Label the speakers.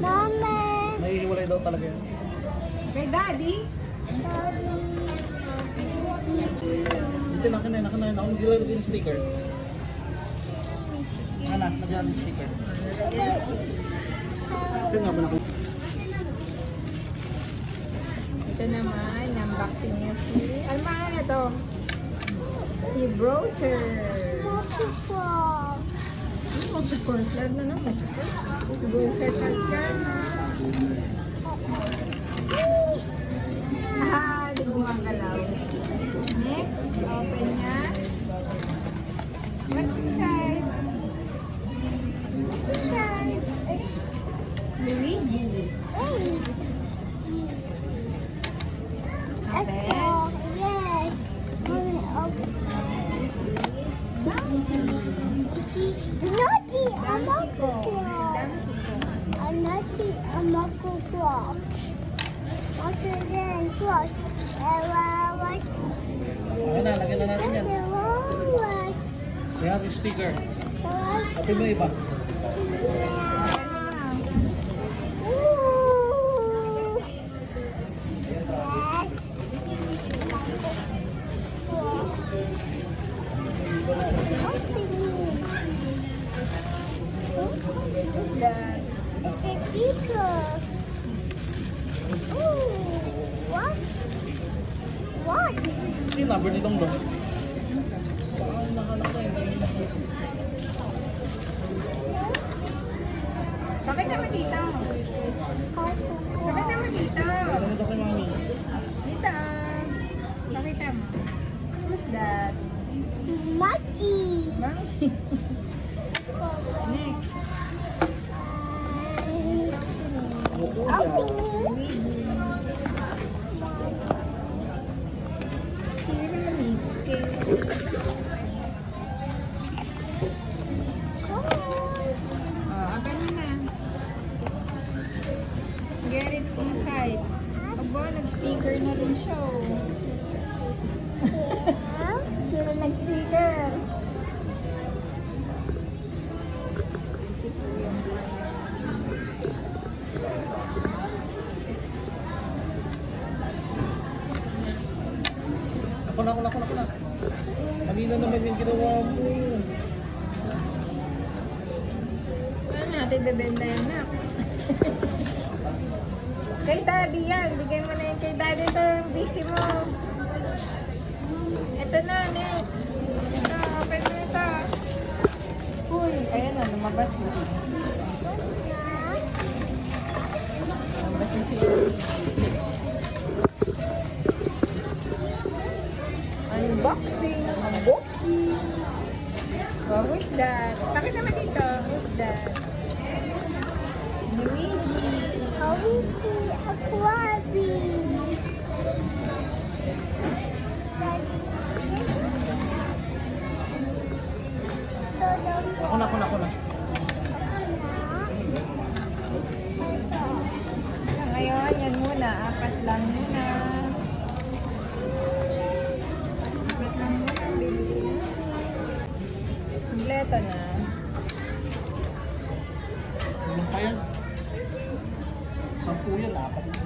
Speaker 1: Mama!
Speaker 2: Naihiwalay daw talaga yan.
Speaker 3: Kay Daddy?
Speaker 2: Dito na kinain, nakinain. Ako naglalagay ng sticker. Anak, naglalagay ng sticker. Saan nga ba na
Speaker 3: Ito naman, unboxing niya si... Ano mga na to? Si Browser. Of course, lalo na naman. Browser card. Di gumagalaw. Next, open niya. What's inside? What's inside? Luigi. Open.
Speaker 1: Yes. Mommy, open. Naughty, I'm a clock. I'm naughty, I'm a clock. What's the name? Clock.
Speaker 2: Ayun na, lagyan na natin yan. Kaya yung sticker. Open mo iba.
Speaker 3: What's that?
Speaker 1: It's a sticker. What? What?
Speaker 2: Yung number ni Dong Dong. Baka nakalakay.
Speaker 3: Bakit naman dito? Bakit naman dito?
Speaker 2: Alam mo daw kay Mami.
Speaker 3: Dito. Nakita mo. Who's that?
Speaker 1: Monkey.
Speaker 3: Monkey. Next.
Speaker 1: Open
Speaker 3: Luigi. Hindi naman easy. Ganun na. Get it inside. Aba, nag-sticker na rin siya. Siya na nag-sticker. Si po yung
Speaker 2: Ako na. Kanina naman yung ginawa mo.
Speaker 3: Paano natin bebenta yan na? Kay Daddy yan. Bigay mo na yan kay Daddy. Ito yung busy mo. Ito na, next. Ito, open mo ito. Uy, ayan na, lumabas na. Lumabas na siya. Unboxing. Oh, who's that? Bakit naman dito? Who's that? Luigi.
Speaker 2: Ako na.
Speaker 3: Ngayon, yan muna. Apat lang muna. Kompleto na.
Speaker 2: Ilan pa yan? 10 yan, 4.